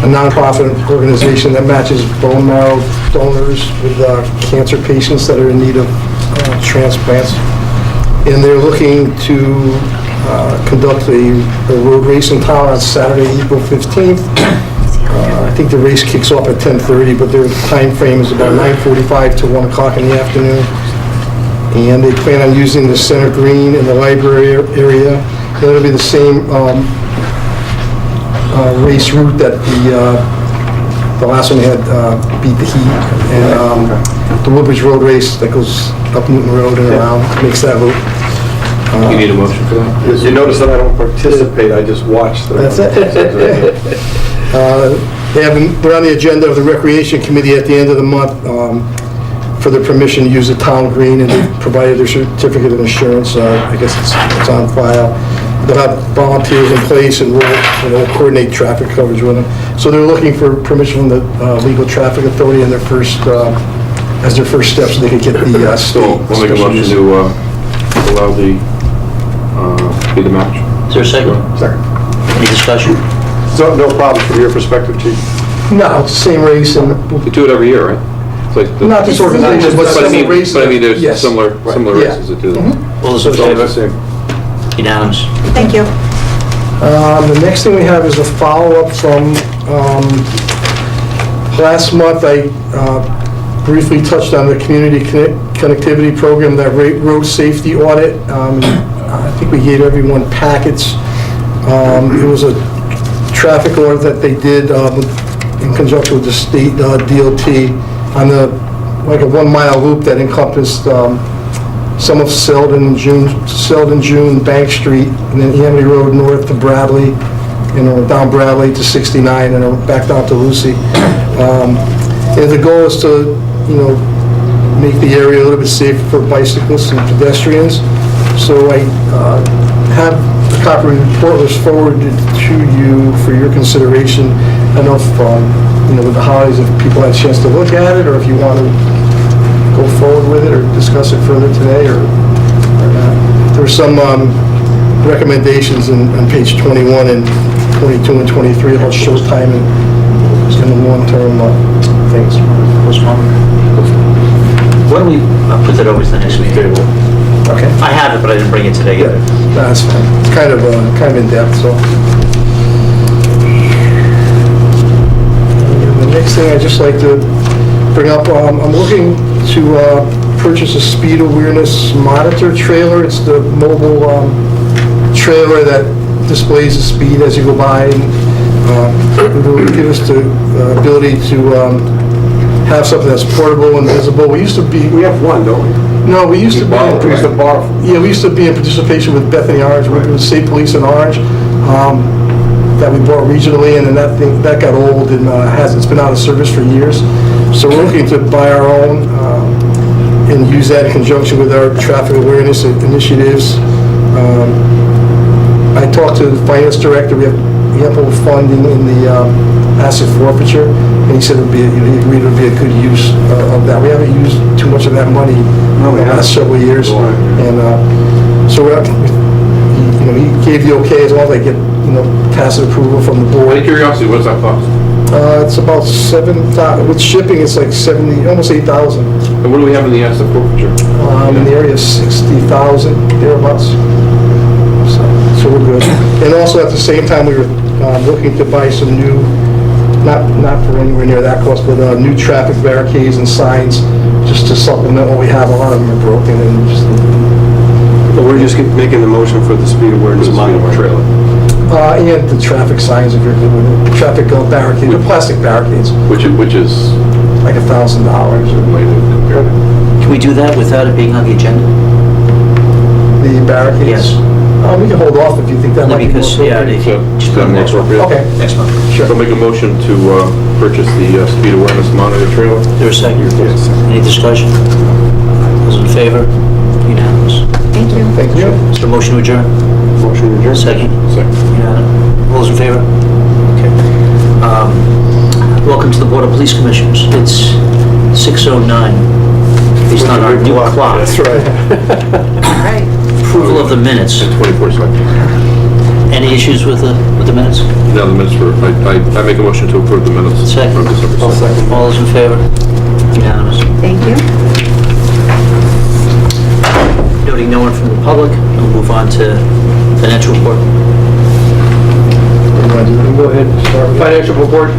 a nonprofit organization that matches bone marrow donors with cancer patients that are in need of transplants. And they're looking to conduct a road race in town on Saturday, April 15th. I think the race kicks off at 10:30, but their time frame is about 9:45 to 1 o'clock in the afternoon. And they plan on using the center green in the library area. It'll be the same race route that the last one had beat the heat. And the Woodbridge Road race that goes up Newton Road and around makes that loop. You need a motion for that? You notice that I don't participate, I just watch. That's it. They're on the agenda of the Recreation Committee at the end of the month for their permission to use the town green, and they provided their certificate of insurance. I guess it's on file. They'll have volunteers in place, and we'll coordinate traffic coverage with them. So they're looking for permission from the Legal Traffic Authority in their first, as their first step, so they can get the state. We'll make a motion to allow be the match. Is there a second? Second. Any discussion? So, no problem from your perspective, Chief? No, it's the same race, and We do it every year, right? It's like the, not this organization, but I similar mean, races. but I mean, there's Yes. similar Yeah. races that do that. All those in It's all the favor? same. Unanimous. Thank you. The next thing we have is a follow-up from last month. I briefly touched on the community connectivity program, that road safety audit. I think we gave everyone packets. It was a traffic audit that they did in conjunction with the state DOT on like a 1 mile loop that encompassed some of Selden, June, Bank Street, and then Amity Road north to Bradley, down Bradley to 69, and then back down to Lucy. And the goal is to, make the area a little bit safer for bicyclists and pedestrians. So I have a copy of the report was forwarded to you for your consideration. I don't know if, with the holidays, if people had a chance to look at it, or if you want to go forward with it or discuss it further today, or not. There were some recommendations on page 21 and 22 and 23 about showtime and the long-term things. Why don't we put that over to the next meeting? Okay. I have it, but I didn't bring it today Yeah, either. that's fine. It's kind of in-depth, so. And the next thing I'd just like to bring up, I'm looking to purchase a speed awareness monitor trailer. It's the mobile trailer that displays the speed as you go by, and it will give us the ability to have something that's portable and visible. We We have one, don't we? No, we used to be. We used to borrow. Yeah, we used to be in participation with Bethany Orange, with the state police in Orange, that we bought regionally, and then that got old and it's been out of service for years. So we're looking to buy our own and use that in conjunction with our traffic awareness initiatives. I talked to the finance director. We have ample funding in the asset forfeiture, and he said he agreed it would be a good use of that. We haven't used too much of that money in the last several years, and so he gave the okay as long as I get tacit approval from the Out of board. curiosity, what does that cost? It's about $7,000 with shipping. It's like 70, almost 8,000. And what do we have in the asset forfeiture? In the area of 60,000 thereabouts. So we're good. And also at the same time, we were looking to buy some new, not for anywhere near that cost, but new traffic barricades and signs, just to supplement what we have. A lot of them are broken, and just. But we're just making the motion for the speed awareness monitor trailer. And the traffic signs, if you're good with it. The traffic barricades, the plastic barricades, Which is like $1,000. way to compare it. Can we do that without it being on the agenda? The barricades. Yes. We can hold off if you think that might be more Because, yeah, appropriate. if you just put it next month. Okay. Next month. Sure. So make a motion to purchase the speed awareness monitor trailer. Is there a second? Yes. Any discussion? Those in favor? Unanimous. Thank you. Thank you. Is there a motion to adjourn? Motion adjourned. Second? Second. Unanimous. All those in favor? Okay. Welcome to the Board of Police Commissioners. It's 6:09. Based on our new clock. That's right. All right. Approval of the minutes. 24 seconds. Any issues with the minutes? No, the minutes were, I make a motion to approve the minutes. Second. From December 2nd. All those in favor? Unanimous. Thank you. Noting no one from the public, we'll move on to financial report. Go ahead. Financial report.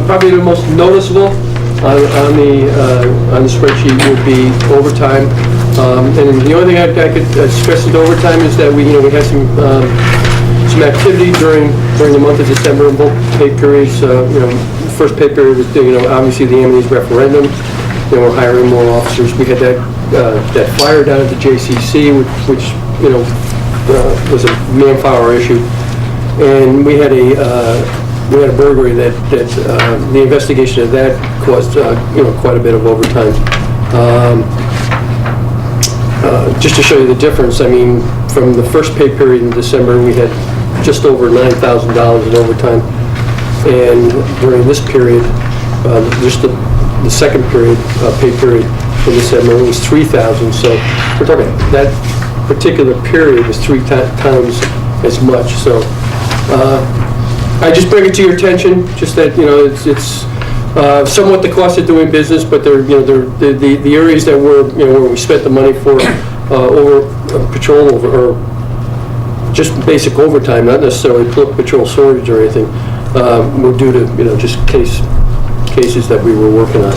Probably the most noticeable on the spreadsheet would be overtime. And the only thing I could stress with overtime is that we had some activity during the month of December in both pay periods. The first pay period was obviously the Amity referendum. We're hiring more officers. We had that fire down at the JCC, which was a manpower issue. And we had a burglary that the investigation of that caused quite a bit of overtime. Just to show you the difference, I mean, from the first pay period in December, we had just over $9,000 in overtime, and during this period, just the second period, pay period in December, it was $3,000. So we're talking that particular period was three times as much. So. I just bring it to your attention, just that, it's somewhat the cost of doing business, but they're the areas that were, where we spent the money for over patrol or just basic overtime, not necessarily patrol shortage or anything, were due to, just cases that we were working on.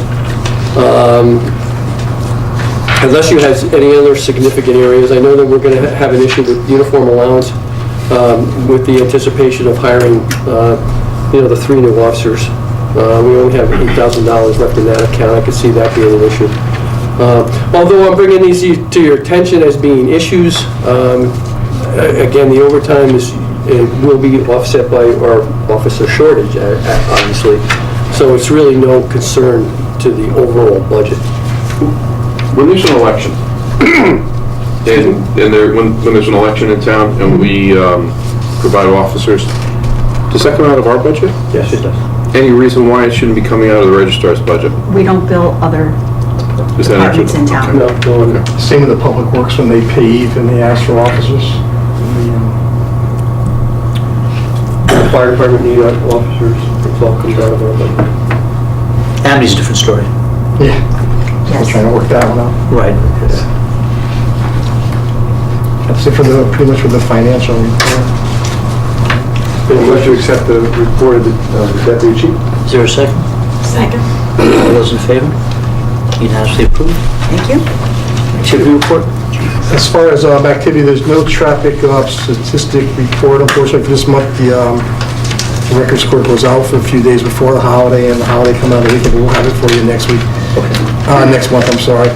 Unless you have any other significant areas, I know that we're going to have an issue with uniform allowance. With the anticipation of hiring, the 3 new officers. We only have $8,000 left in that account. I could see that being an issue. Although I'm bringing these to your attention as being issues, again, the overtime will be offset by our officer shortage, obviously. So it's really no concern to the overall budget. When there's an election, when there's an election in town and we provide officers, does that come out of our budget? Yes, it does. Any reason why it shouldn't be coming out of the registrar's budget? We don't bill other Is that departments in town. No, Same with the public works when they pave and they ask for officers. the fire department need officers. It's all comes out of our budget. Amity's a different story. Yeah, Yes. we're trying to work that one out. Right. That's it for pretty much for the financial report. Unless you accept the report of the deputy chief. Is there a second? Second. All those in favor? Unanimously approved. Thank you. Activity report? As far as activity, there's no traffic statistic report. Unfortunately, for this month, the records clerk was out for a few days before the holiday, and the holiday come out of the weekend. We'll have it for you next week. Next month, I'm sorry.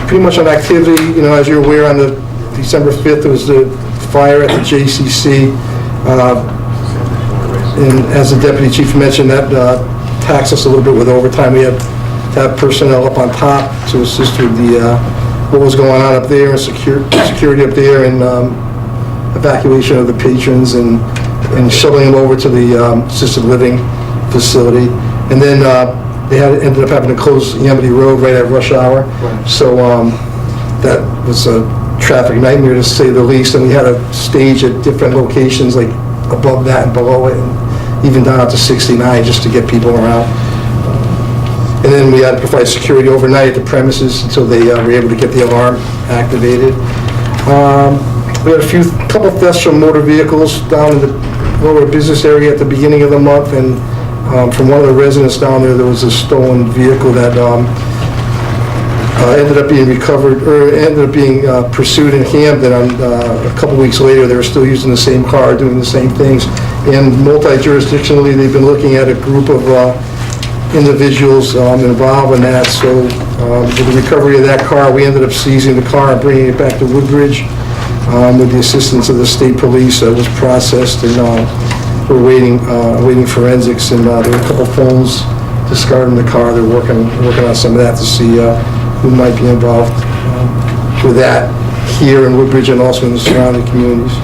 Pretty much on activity, as you're aware, on the December 5th, there was the fire at the JCC. And as the deputy chief mentioned, that taxed us a little bit with overtime. We had to have personnel up on top to assist with the what was going on up there, and security up there, and evacuation of the patrons, and shuttling them over to the assisted living facility. And then they ended up having to close Amity Road right at rush hour. Right. So that was a traffic nightmare, to say the least. And we had a stage at different locations, like above that and below it, and even down to 69, just to get people around. And then we had to provide security overnight at the premises until they were able to get the alarm activated. We had a couple thefts from motor vehicles down in the lower business area at the beginning of the month, and from one of the residents down there was a stolen vehicle that ended up being recovered, or ended up being pursued in Camden. A couple weeks later, they were still using the same car, doing the same things. And multi-jurisdictionally, they've been looking at a group of individuals involved in that. So with the recovery of that car, we ended up seizing the car and bringing it back to Woodbridge with the assistance of the state police. It was processed, and we're waiting forensics. And there were a couple phones discarded in the car. They're working on some of that to see who might be involved with that here in Woodbridge and also in the surrounding communities.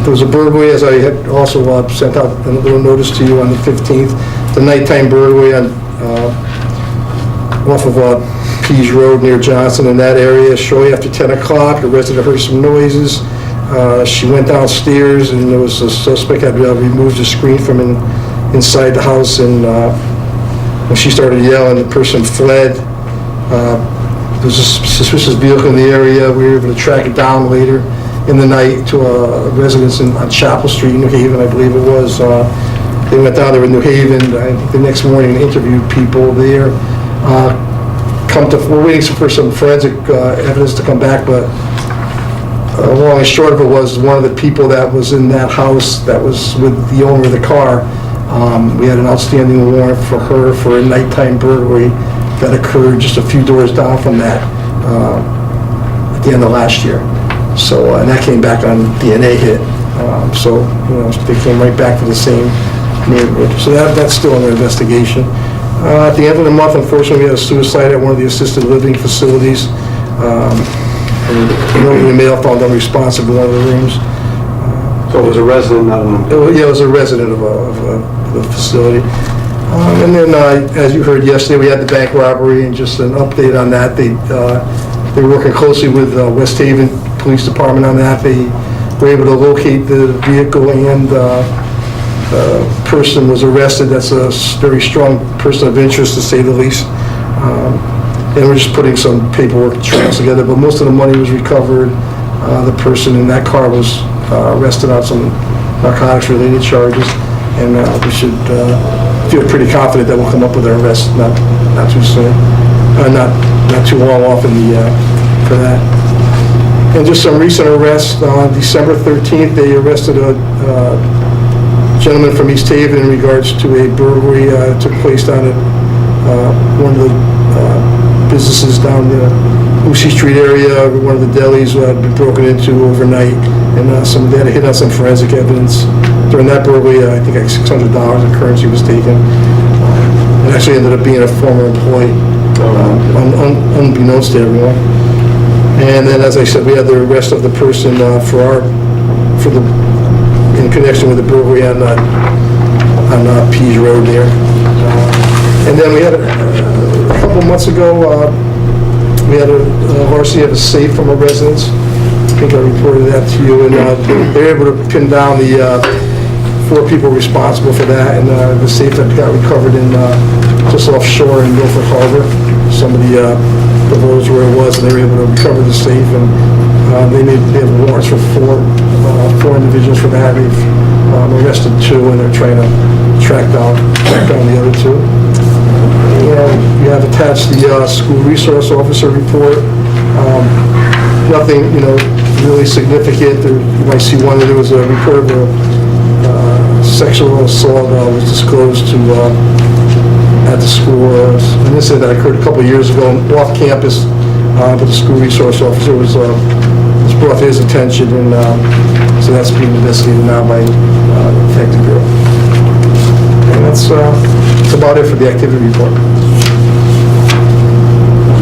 There was a burglary, as I had also sent out a little notice to you on the 15th. The nighttime burglary off of Pease Road near Johnson in that area. Shortly after 10 o'clock, a resident heard some noises. She went downstairs, and there was a suspect had removed the screen from inside the house, and when she started yelling, the person fled. There was a suspicious vehicle in the area. We were able to track it down later in the night to a residence on Chapel Street, New Haven, I believe it was. They went down there in New Haven, I think the next morning, and interviewed people there. We're waiting for some forensic evidence to come back, but long and short of it was one of the people that was in that house that was with the owner of the car. We had an outstanding warrant for her for a nighttime burglary that occurred just a few doors down from that at the end of last year. So, and that came back on DNA hit. So, they came right back to the same neighborhood. So that's still under investigation. At the end of the month, unfortunately, we had a suicide at one of the assisted living facilities. The male found unresponsive in one of the rooms. So it was a resident, not an employee? Yeah, it was a resident of the facility. And then, as you heard yesterday, we had the bank robbery, and just an update on that. They were working closely with West Haven Police Department on that. They were able to locate the vehicle, and the person was arrested. That's a very strong person of interest, to say the least. And we're just putting some paperwork trails together, but most of the money was recovered. The person in that car was arrested on some narcotics-related charges, and we should feel pretty confident that we'll come up with an arrest not too soon, not too long off for that. And just some recent arrests. On December 13th, they arrested a gentleman from East Haven in regards to a burglary that took place down at one of the businesses down the Lucy Street area. One of the delis had been broken into overnight, and they had to hit on some forensic evidence. During that burglary, I think like $600 in currency was taken. It actually ended up being a former employee, unbeknownst to everyone. And then, as I said, we had the arrest of the person in connection with the burglary on Pease Road there. And then we had a couple months ago, we had a larceny of a safe from a residence. I think I reported that to you, and they were able to pin down the 4 people responsible for that, and the safe that got recovered in just offshore in Milford Harbor. Somebody divulged where it was, and they were able to recover the safe, and they have warrants for 4 individuals for that. They've arrested 2, and they're trying to track down the other 2. You have attached the school resource officer report. Nothing, really significant. You might see one, there was a report of a sexual assault was disclosed at the school. An incident that occurred a couple of years ago off campus, but the school resource officer was brought to his attention, and so that's being investigated now by the Detective Bureau. And that's about it for the activity report.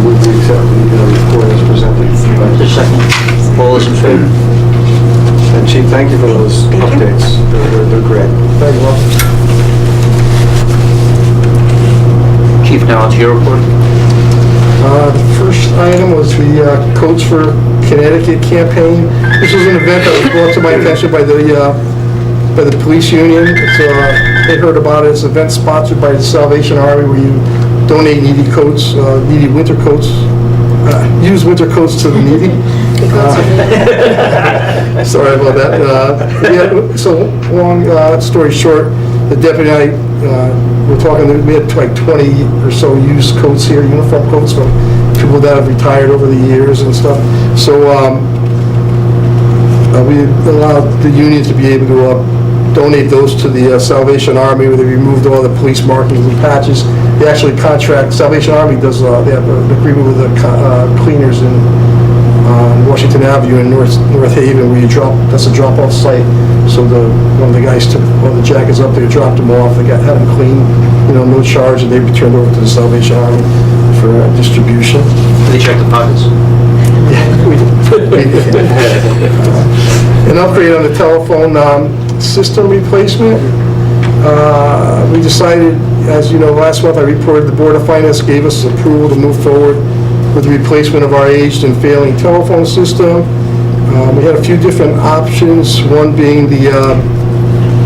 Would we accept the report as presented? The second. All is in favor? And Chief, thank you for those updates. They're great. Thank you, Bob. Chief, now on to your report. The first item was the Coats for Connecticut campaign. This was an event that was brought to my attention by the police union. They heard about it. It's an event sponsored by the Salvation Army, where you donate needy coats, needy winter coats, use winter coats to the needy. Sorry about that. So long story short, the deputy and I were talking. We had like 20 or so used coats here, uniform coats from people that have retired over the years and stuff. So we allowed the union to be able to donate those to the Salvation Army, where they removed all the police markings and patches. They actually contract, Salvation Army does, they have an agreement with the cleaners in Washington Avenue in North Haven, where that's a drop-off site. So one of the guys took all the jackets up there, dropped them off, they had them cleaned, no charge, and they returned over to the Salvation Army for distribution. Did they check the pockets? Yeah, we did. An upgrade on the telephone system replacement. We decided, as you know, last month I reported the Board of Finance gave us approval to move forward with the replacement of our aged and failing telephone system. We had a few different options, one being the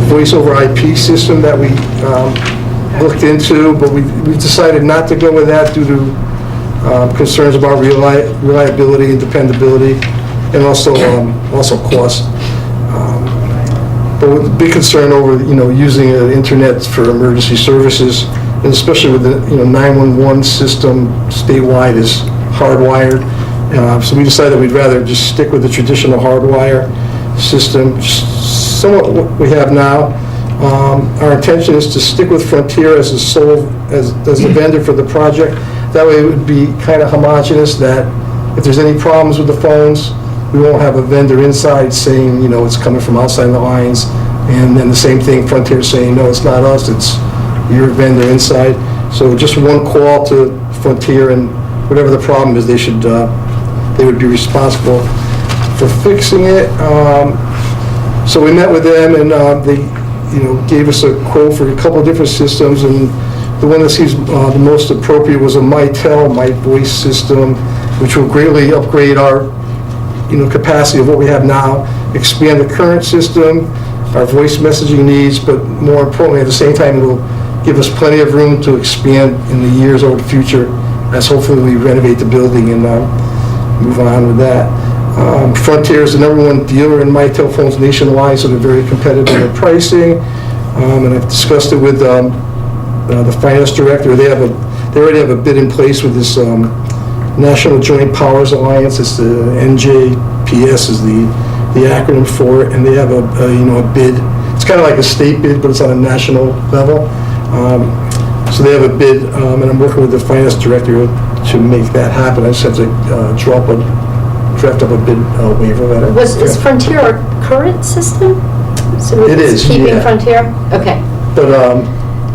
voice over IP system that we looked into, but we decided not to go with that due to concerns about reliability and dependability, and also cost. But with the big concern over, using internet for emergency services, and especially with the, 911 system statewide is hardwired. So we decided we'd rather just stick with the traditional hardwire system, somewhat what we have now. Our intention is to stick with Frontier as the vendor for the project. That way it would be kind of homogeneous, that if there's any problems with the phones, we won't have a vendor inside saying, it's coming from outside the lines, and then the same thing, Frontier saying, no, it's not us, it's your vendor inside. So just one call to Frontier, and whatever the problem is, they would be responsible for fixing it. So we met with them, and they, gave us a quote for a couple of different systems, and the one that seems the most appropriate was a Mitel My Voice system, which will greatly upgrade our, capacity of what we have now, expand the current system, our voice messaging needs, but more importantly, at the same time, it will give us plenty of room to expand in the years over the future, as hopefully we renovate the building and move on with that. Frontier is the #1 dealer in Mitel phones nationwide, so they're very competitive in their pricing. And I've discussed it with the finance director. They already have a bid in place with this National Joint Powers Alliance. It's the NJPS is the acronym for it, and they have a bid. It's kind of like a state bid, but it's on a national level. So they have a bid, and I'm working with the finance director to make that happen. I just have to draft up a bid waiver letter. Is Frontier our current system? So It is, keeping yeah. Frontier? Okay. But,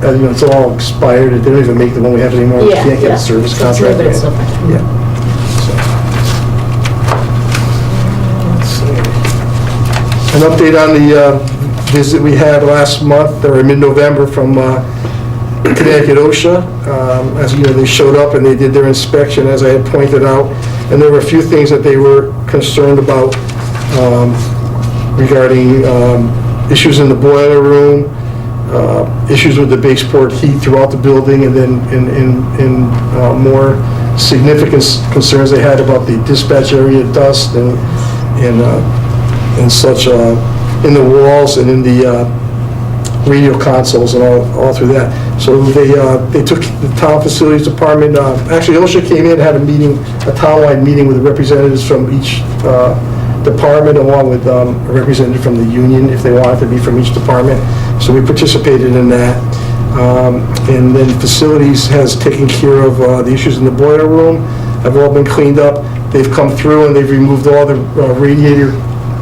it's all expired. They don't even make the one we have anymore. We Yeah, can't get yeah. a service It's contract. new, but it's still Frontier. Yeah. Let's see. An update on the visit we had last month, or mid-November, from Connecticut OSHA. As you know, they showed up and they did their inspection, as I had pointed out, and there were a few things that they were concerned about regarding issues in the boiler room, issues with the baseboard heat throughout the building, and then in more significant concerns they had about the dispatch area dust and such in the walls and in the radio consoles and all through that. So they took the town facilities department, actually OSHA came in and had a townwide meeting with the representatives from each department, along with a representative from the union, if they wanted to be from each department. So we participated in that. And then facilities has taken care of the issues in the boiler room, have all been cleaned up. They've come through and they've removed all the radiator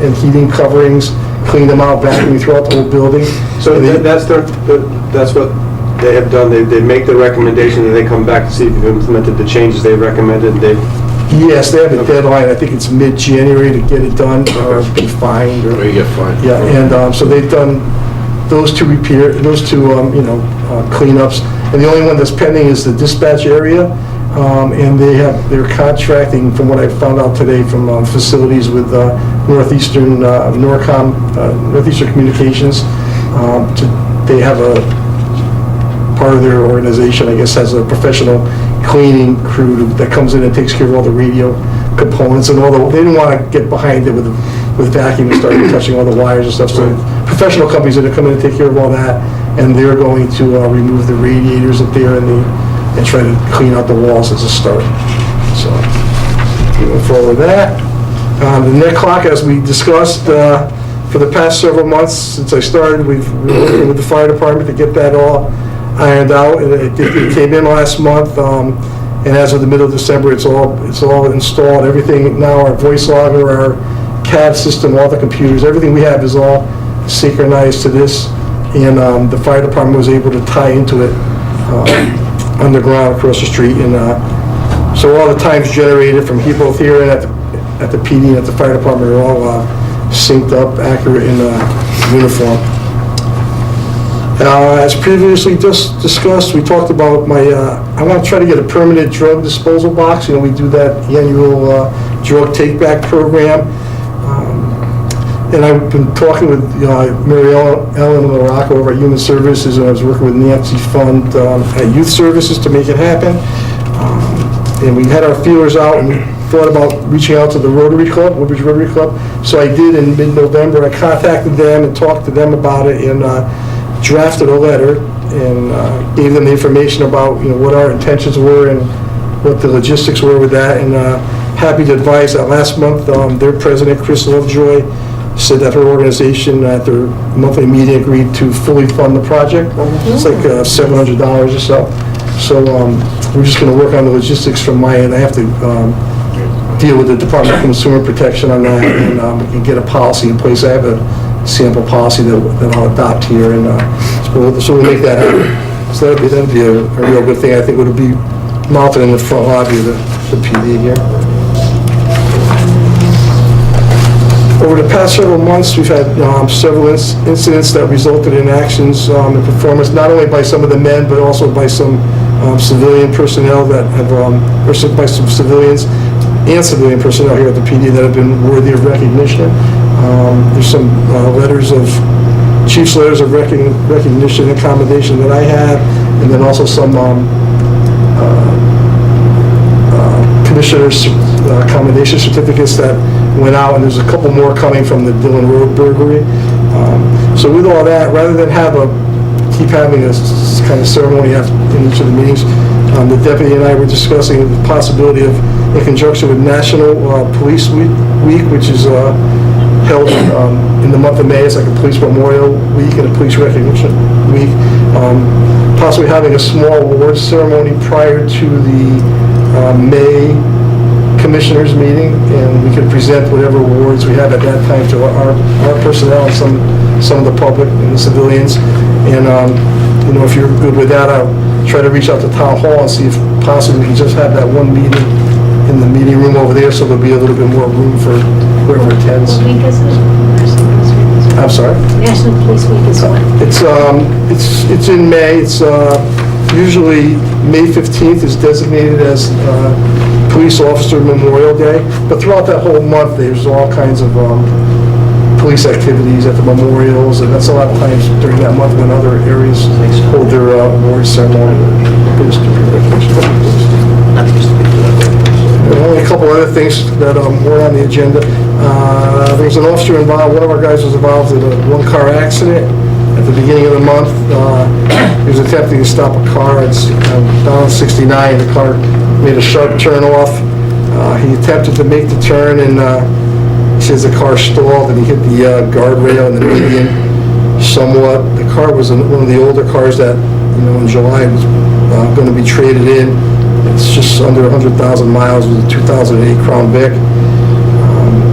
and heating coverings, cleaned them out, vacuuming throughout the whole building. So that's what they have done. They make the recommendation, and they come back to see if you've implemented the changes they recommended. Yes, they have a deadline. I think it's mid-January to get it done, or be fined. Or you get fined. Yeah, and so they've done those two cleanups. And the only one that's pending is the dispatch area. And they're contracting, from what I found out today, from facilities with Northeastern Communications. They have a part of their organization, I guess, has a professional cleaning crew that comes in and takes care of all the radio components and they didn't want to get behind it with vacuum and start touching all the wires and stuff. So professional companies that are coming in to take care of all that, and they're going to remove the radiators up there and try to clean out the walls as a start. So moving forward with that. The net clock, as we discussed for the past several months since I started, we've been working with the fire department to get that all ironed out. It came in last month, and as of the middle of December, it's all installed. Everything now, our voice logger, our CAD system, all the computers, everything we have is all synchronized to this, and the fire department was able to tie into it underground across the street, and so all the times generated from both here and at the PD and at the fire department are all synced up, accurate, and uniform. As previously just discussed, we talked about I want to try to get a permanent drug disposal box. We do that annual drug take-back program. And I've been talking with Mary Ellen Morocco over at Human Services, and I was working with Nancy Fund at Youth Services to make it happen. And we had our feelers out, and we thought about reaching out to the Rotary Club, Woodbridge Rotary Club. So I did in mid-November. I contacted them and talked to them about it, and drafted a letter and gave them the information about what our intentions were and what the logistics were with that. And happy to advise that last month their president, Chris Lovejoy, said that her organization at their monthly meeting agreed to fully fund the project. It's like $700 or so. So we're just going to work on the logistics from my end. I have to deal with the Department of Consumer Protection on that and get a policy in place. I have a sample policy that I'll adopt here, and so we'll make that happen. So that'd be a real good thing. I think it would be mounted in the front lobby of the PD here. Over the past several months, we've had several incidents that resulted in actions and performance, not only by some of the men, but also by some civilian personnel that have, or by some civilians and civilian personnel here at the PD that have been worthy of recognition. There's some chief's letters of recognition and commendation that I had, and then also some commissioners' commendation certificates that went out, and there's a couple more coming from the Dillon Road burglary. So with all that, rather than keep having a kind of ceremony in each of the meetings, the deputy and I were discussing the possibility of, in conjunction with National Police Week, which is held in the month of May. It's like a police memorial week and a police recognition week. Possibly having a small awards ceremony prior to the May commissioners meeting, and we could present whatever awards we have at that time to our personnel and some of the public and the civilians. And if you're good with that, I'll try to reach out to Town Hall and see if possibly we can just have that one meeting in the meeting room over there, so there'll be a little bit more room for whoever attends. What week is it? National Police Week is I'm sorry? National Police Week is what? It's in May. It's usually May 15th is designated as Police Officer Memorial Day, but throughout that whole month, there's all kinds of police activities at the memorials, and that's a lot of times during that month when other areas hold their awards ceremony. Only a couple other things that were on the agenda. There was an officer involved. One of our guys was involved in a one-car accident at the beginning of the month. He was attempting to stop a car. It's down 69. The car made a sharp turn off. He attempted to make the turn, and he says the car stalled, and he hit the guardrail in the median somewhat. The car was one of the older cars that, in July was going to be traded in. It's just under 100,000 miles. It was a 2008 Crown Vic.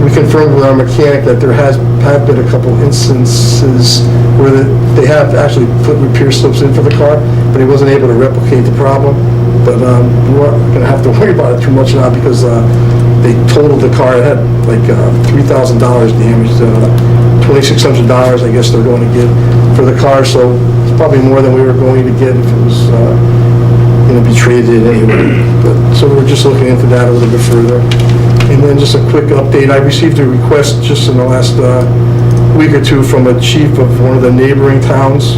We confirmed with our mechanic that there have been a couple instances where they have actually put repair slips in for the car, but he wasn't able to replicate the problem. But we weren't going to have to worry about it too much now, because they totaled the car. It had like $3,000 damaged, $2,600 I guess they're going to get for the car, so it's probably more than we were going to get if it was going to be traded in anyway. So we're just looking into that a little bit further. And then just a quick update, I received a request just in the last week or two from a chief of one of the neighboring towns,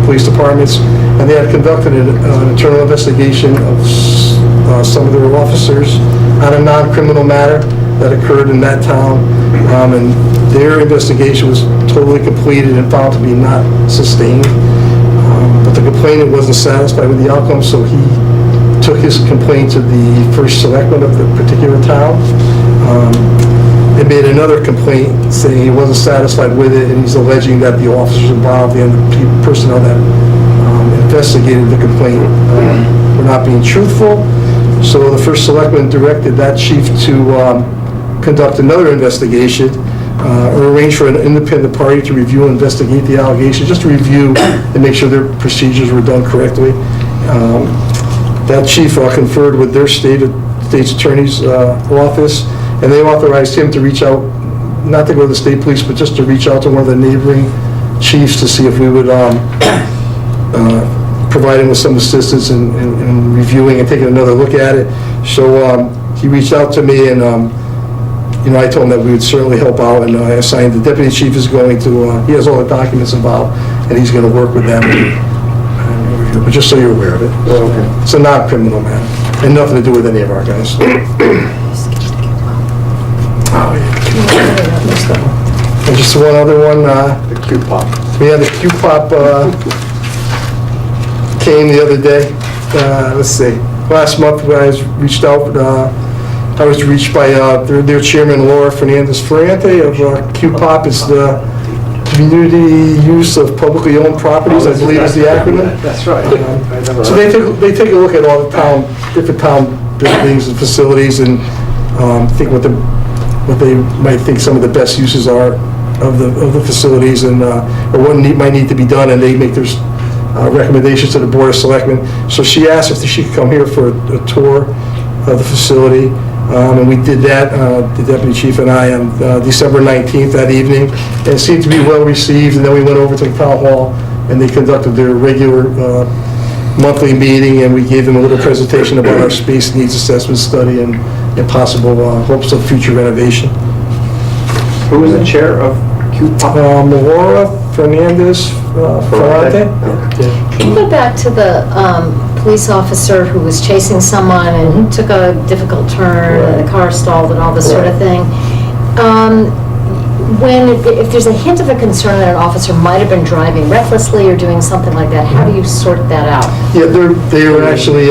police departments, and they had conducted an internal investigation of some of their officers on a non-criminal matter that occurred in that town, and their investigation was totally completed and found to be not sustained. But the complainant wasn't satisfied with the outcome, so he took his complaint to the first selectman of the particular town. They made another complaint saying he wasn't satisfied with it, and he's alleging that the officers involved and the personnel that investigated the complaint were not being truthful. So the first selectman directed that chief to conduct another investigation, or arrange for an independent party to review and investigate the allegations, just to review and make sure their procedures were done correctly. That chief conferred with their state's attorney's office, and they authorized him to reach out, not to go to the state police, but just to reach out to one of the neighboring chiefs to see if we would provide him with some assistance in reviewing and taking another look at it. So he reached out to me, and I told him that we would certainly help out, and I assigned the deputy chief is going to, he has all the documents involved, and he's going to work with them. But just so you're aware of it. It's a non-criminal matter, and nothing to do with any of our guys. Oh, yeah. And just one other one, The Q-Pop. we had the Q-Pop came the other day. Let's see, last month when I was reached out, I was reached by their chairman, Laura Fernandez-Ferrante of Q-Pop. It's the Community Use of Publicly Owned Properties, I believe is the acronym. That's right. So they take a look at all the different town buildings and facilities, and think what they might think some of the best uses are of the facilities, and or what might need to be done, and they make their recommendations to the Board of Selectmen. So she asked if she could come here for a tour of the facility, and we did that, the deputy chief and I, on December 19th that evening, and it seemed to be well received. And then we went over to the town hall, and they conducted their regular monthly meeting, and we gave them a little presentation about our space needs assessment study and possible hopes of future renovation. Who was the chair of Q-Pop? Laura Fernandez Ferrante. Can you go back to the police officer who was chasing someone and took a difficult turn and the car stalled and all this sort of thing? If there's a hint of a concern that an officer might have been driving recklessly or doing something like that, how do you sort that out? Yeah, they were actually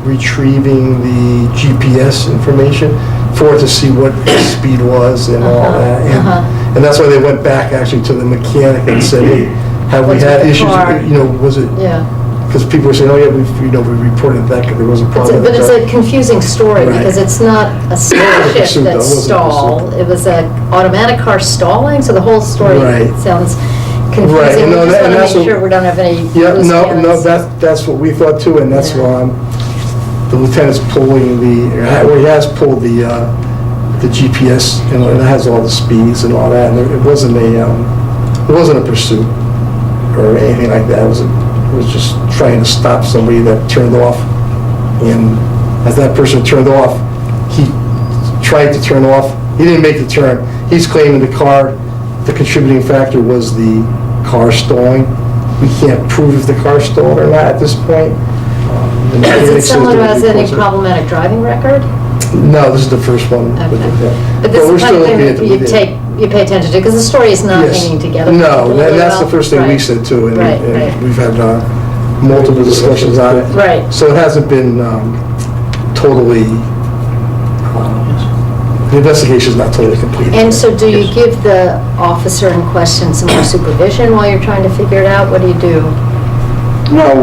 retrieving the GPS information for it to see what his speed was and all that. And that's why they went back actually to the mechanic and said, hey, have we What's had with the issues? car? Was it? Yeah. Because people were saying, oh yeah, we reported that there was a problem. But it's a confusing story Right. because it's not a stick shift pursuit, though. It that wasn't a stalled. It was an automatic car stalling, so the whole story Right. sounds Right, confusing. and We no, just that- want and to that's make what- sure we don't have any Yeah, loose no, ends. that's what we thought too, and that's Yeah. why the lieutenant's pulling he has pulled the GPS, and it has all the speeds and all that, and it wasn't a pursuit or anything like that. It was just trying to stop somebody that turned off, and as that person turned off, he tried to turn off. He didn't make the turn. He's claiming the contributing factor was the car stalling. We can't prove if the car stalled or not at this point. The Is mechanic it says someone who that has he any wasn't. problematic driving record? No, this is the first one. Okay. Yeah. But this we're is the kind still of thing looking at that you pay attention to, because the story is not Yes. hanging together. No, particularly and that's the well. first thing we Right. said too, and Right, and right. we've had multiple discussions on it. Right. So it hasn't been totally, the investigation's not totally complete. And so do you give the officer in question some more supervision while you're trying to figure it out? What do you do? No,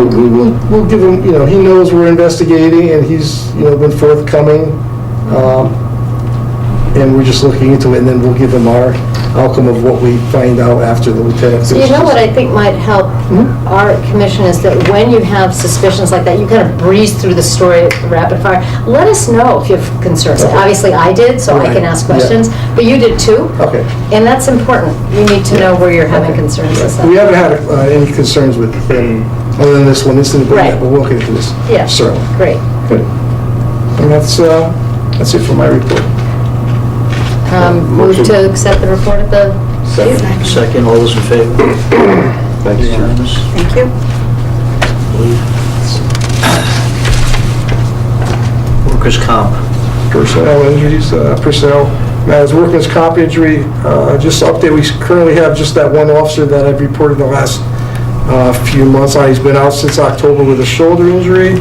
we'll give him, he knows we're investigating, and he's, been forthcoming, and we're just looking into it, and then we'll give him our outcome of what we find out after the lieutenant. So you know what I think might help Hmm? our commission is that when you have suspicions like that, you kind of breeze through the story rapid fire. Let us know if you have concerns. Okay. Obviously, I did, so I Right, can ask yeah. questions, but you did too. Okay. And that's important. You need to know where you're having Okay. concerns and stuff. We haven't had any concerns with him, other than this one incident, but yeah, Right. we're looking into this. Yeah. Certainly. Great. Good. And that's it for my report. Move to accept the report of the chief. Second, all those in favor? Thanks. Unanimous? Thank you. Workers' comp. Personnel injuries, personnel matters, workman's comp injury, just to update, we currently have just that one officer that I've reported the last few months. He's been out since October with a shoulder injury.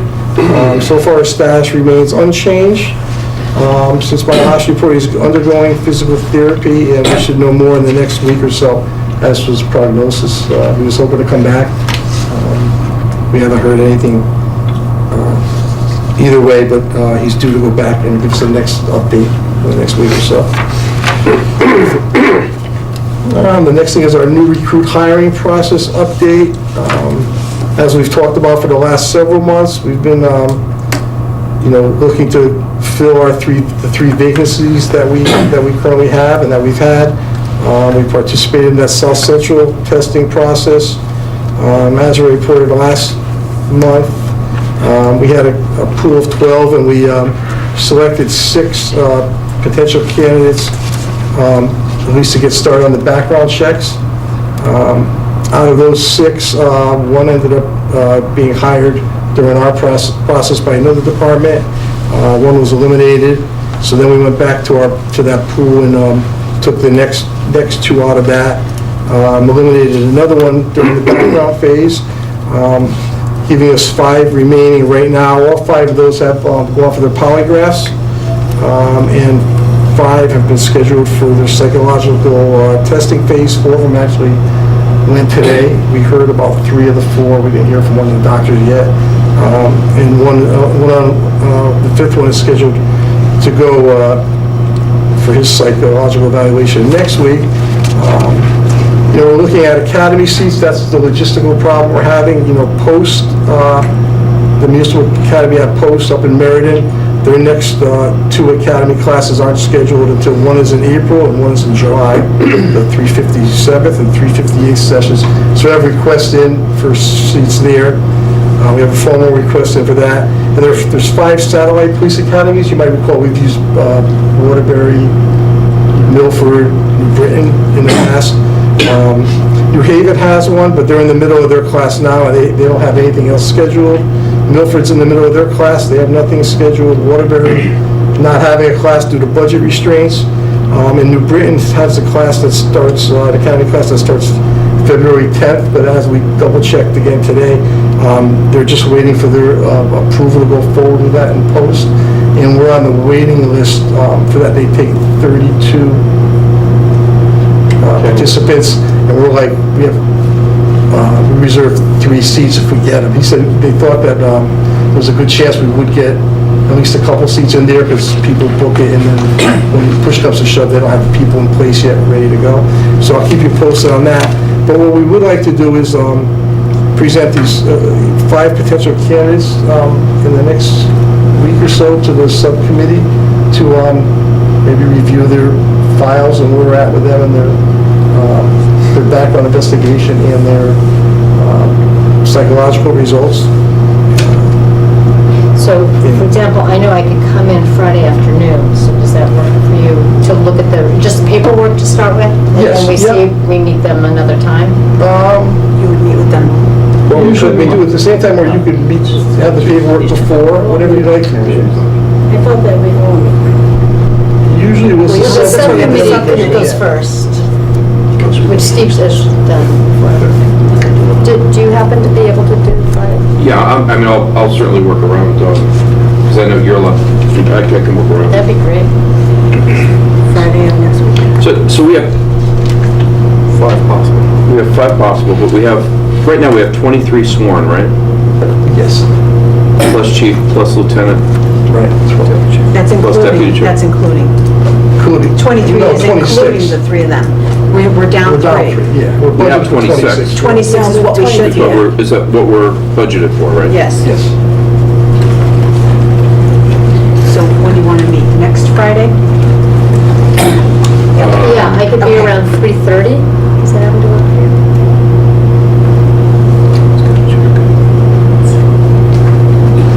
So far, his status remains unchanged. Since my last report, he's undergoing physical therapy, and we should know more in the next week or so as to his prognosis. He was hoping to come back. We haven't heard anything either way, but he's due to go back and give us the next update in the next week or so. The next thing is our new recruit hiring process update. As we've talked about for the last several months, we've been looking to fill the three vacancies that we currently have and that we've had. We participated in that South Central testing process. As I reported last month, we had a pool of 12, and we selected 6 potential candidates at least to get started on the background checks. Out of those 6, one ended up being hired during our process by another department. One was eliminated, so then we went back to that pool and took the next 2 out of that. Eliminated another one during the background phase, giving us 5 remaining right now. All 5 of those have gone for their polygraphs, and 5 have been scheduled for their psychological testing phase. 4 of them actually went today. We heard about 3 of the 4. We didn't hear from one of the doctors yet. And the 5th one is scheduled to go for his psychological evaluation next week. We're looking at academy seats. That's the logistical problem we're having. Post, the Municipal Academy at Post up in Meriden, their next 2 academy classes aren't scheduled until one is in April and one is in July, the 357th and 358th sessions. So we have requests in for seats there. We have a formal request in for that. And there's 5 satellite police academies. You might recall we've used Waterbury, Milford, New Britain in the past. New Haven has one, but they're in the middle of their class now, and they don't have anything else scheduled. Milford's in the middle of their class. They have nothing scheduled. Waterbury not having a class due to budget restraints. And New Britain has a class that starts, the academy class that starts February 10th, but as we double-checked again today, they're just waiting for their approval to go forward with that in post. And we're on the waiting list for that. They take 32 participants, and we're like, we reserved 3 seats if we get them. He said they thought that there was a good chance we would get at least a couple seats in there because people book it, and then when push comes to shove, they don't have the people in place yet ready to go. So I'll keep you posted on that. But what we would like to do is present these 5 potential candidates in the next week or so to the subcommittee to maybe review their files and where we're at with them and their background investigation and their psychological results. So, for example, I know I could come in Friday afternoon, so does that work for you to look at just the paperwork to start with? Yes, And then we meet them another time? You would meet with them. Well, usually we do it at the same time, or you could have the paperwork before, whatever you like. I thought that we all. Usually it was The the subcommittee subcommittee. goes first, which Steve has done. Do you happen to be able to do Friday? Yeah, I mean, I'll certainly work around, because I know you're allowed, I can work around. That'd be great. Friday of next week. So we have 5 possible. We have 5 possible, but we have, right now we have 23 sworn, right? Yes, Plus chief, plus lieutenant. right. That's Plus deputy including, chair. that's including. Including. 23 No, is 26. including the 3 of them. We're down We're down 3. 3, yeah. We're We have budgeted for 26. 26 is what we should Is what have. we're, is that what we're budgeted for, right? Yes. Yes. So when do you want to meet? Next Friday? Yeah, I could be Okay. around 3:30. Does that happen to work for you?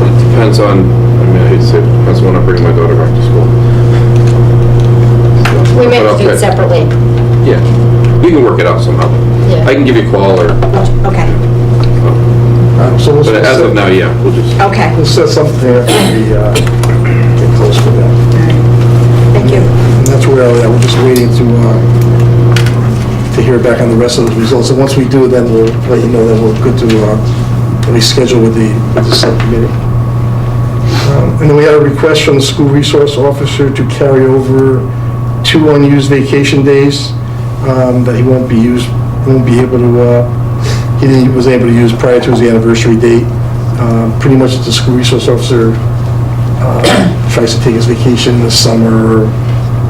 It depends on, I mean, I hate to say it, depends on when I bring my daughter back to school. We may But have to do it okay. separately. Yeah, you can work it out somehow. Yeah. I can give you a call or, Okay, So we'll but as of now, yeah, we'll just. okay. We'll set something up when we get close to that. Thank you. And that's where we're just waiting to hear back on the rest of the results. And once we do, then we'll let you know that we're good to at least schedule with the subcommittee. And then we had a request from the school resource officer to carry over 2 unused vacation days that he won't be able to, he was able to use prior to his anniversary date. Pretty much the school resource officer tries to take his vacation in the summer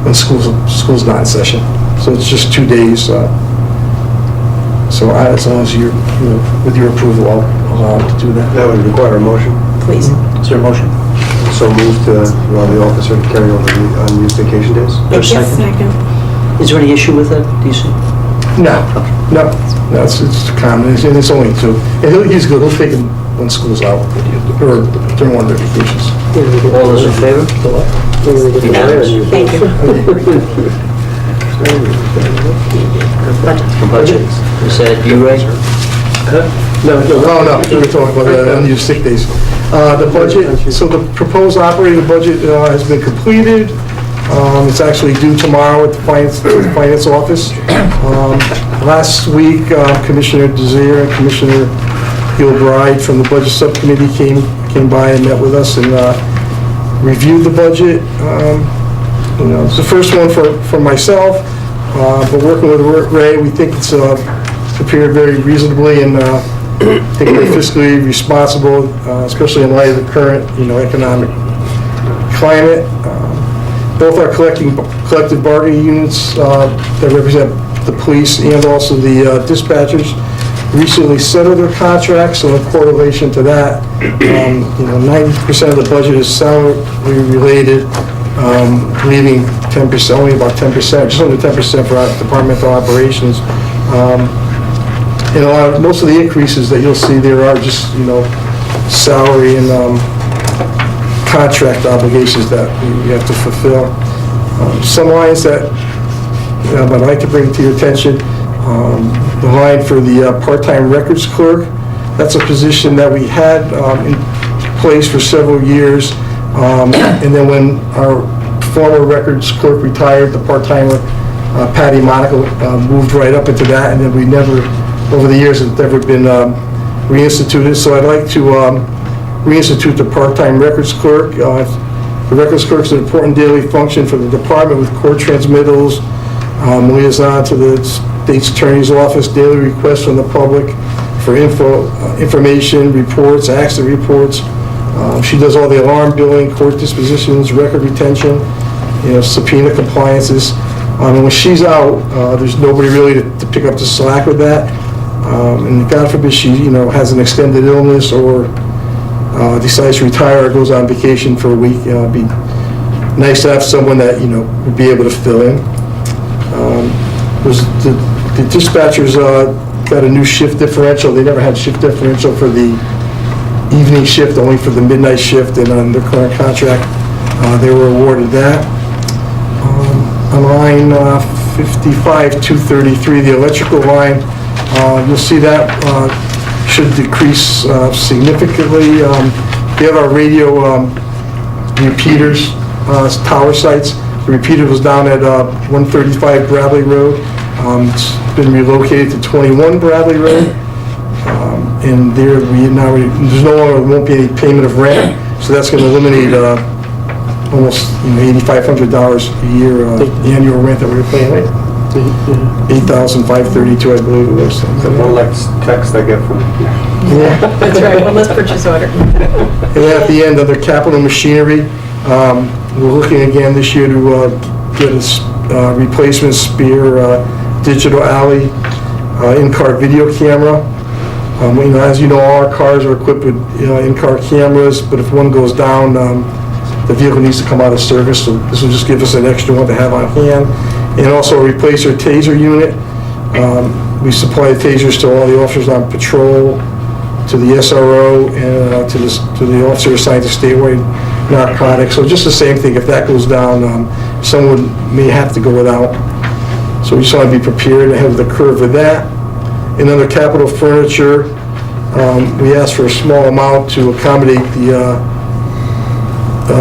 when school's not in session. So it's just 2 days. So as long as you're, with your approval, I'll allow him to do that. That would require a motion. Please. Is there a motion? So move to allow the officer to carry over the unused vacation days. Is there a second? Is there any issue with that, do you see? No, it's common, and it's only 2. And he's good, he'll take him when school's out, or during one of their vacations. All those in favor? Thank you. Budget. Is that you, Ray? No, we were talking about the unused sick days. The budget, so the proposed operating budget has been completed. It's actually due tomorrow at the finance office. Last week, Commissioner Desir and Commissioner Gilbride from the Budget Subcommittee came by and met with us and reviewed the budget. It's the first one for myself, but working with Ray, we think it's prepared very reasonably and I think we're fiscally responsible, especially in light of the current, economic climate. Both our collective bargaining units that represent the police and also the dispatchers recently settled their contracts, so in correlation to that, 90% of the budget is salary related, leaving 10%, only about 10%, just under 10% for our departmental operations. And most of the increases that you'll see there are just, salary and contract obligations that we have to fulfill. Some lines that I'd like to bring to your attention, the line for the part-time records clerk, that's a position that we had in place for several years, and then when our former records clerk retired, the part-timer Patty Monaco moved right up into that, and then we never, over the years, it's never been reinstituted. So I'd like to reinstitute the part-time records clerk. The records clerk is an important daily function for the department with court transmittals, liaison to the state's attorney's office, daily requests from the public for information, reports, accident reports. She does all the alarm billing, court dispositions, record retention, subpoena compliances. And when she's out, there's nobody really to pick up the slack with that. And God forbid she, has an extended illness or decides to retire or goes on vacation for a week. It'd be nice to have someone that, would be able to fill in. The dispatchers got a new shift differential. They never had shift differential for the evening shift, only for the midnight shift, and on their current contract, they were awarded that. On line 55-233, the electrical line, you'll see that should decrease significantly. We have our radio repeaters, tower sites. The repeater was down at 135 Bradley Road. It's been relocated to 21 Bradley Road. And there's no longer, won't be any payment of rent, so that's going to eliminate almost $8,500 a year annual rent that we were paying, right? $8,532, I believe it was. One less text I get from Yeah. That's right, well, let's purchase order. And then at the end, under capital machinery, we're looking again this year to get a replacement Spear digital alley in-car video camera. As you know, all our cars are equipped with in-car cameras, but if one goes down, the vehicle needs to come out of service, so this will just give us an extra one to have on hand. And also replace our taser unit. We supply tasers to all the officers on patrol, to the SRO, and to the officer assigned to statewide narcotics. So just the same thing, if that goes down, someone may have to go without. So we just want to be prepared ahead of the curve with that. And under capital furniture, we asked for a small amount to accommodate the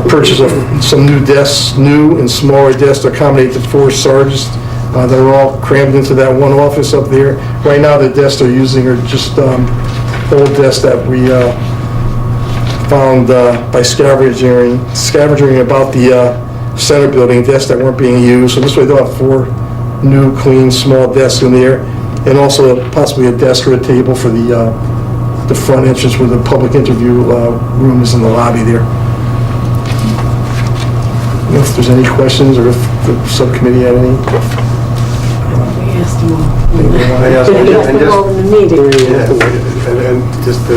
purchase of some new desks, new and smaller desks to accommodate the 4 sergeants that are all crammed into that one office up there. Right now, the desks they're using are just old desks that we found by scavenging about the center building, desks that weren't being used. So this way they'll have 4 new, clean, small desks in there, and also possibly a desk or a table for the front entrance where the public interview room is in the lobby there. If there's any questions, or if the subcommittee had any. We asked them all. I asked them, We asked them all in the meeting. Yeah, and just to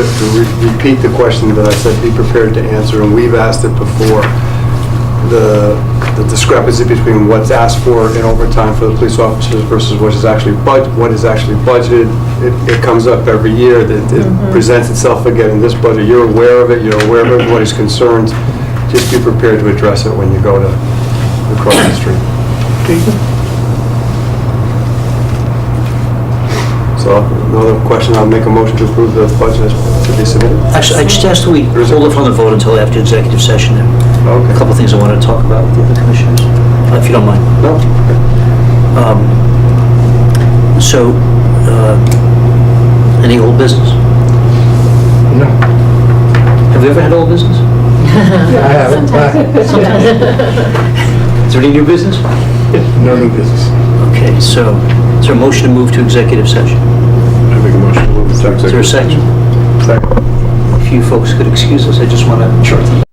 repeat the question that I said, be prepared to answer, and we've asked it before, the discrepancy between what's asked for in overtime for the police officers versus what is actually budgeted, it comes up every year, that it presents itself again in this budget. You're aware of it, you're aware of everybody's concerns. Just be prepared to address it when you go to across the street. So, no other question, I'll make a motion to approve the budget to be submitted. Actually, I just asked we hold off on the vote until after executive session there. Okay. A couple things I wanted to talk about with the other commissioners, if you don't mind. No? So, any old business? No. Have we ever had old business? I haven't. Is there any new business? No new business. Okay, so, is there a motion to move to executive session? I make a motion to move to Is there a second? Second. If you folks could excuse us, I just want to chart the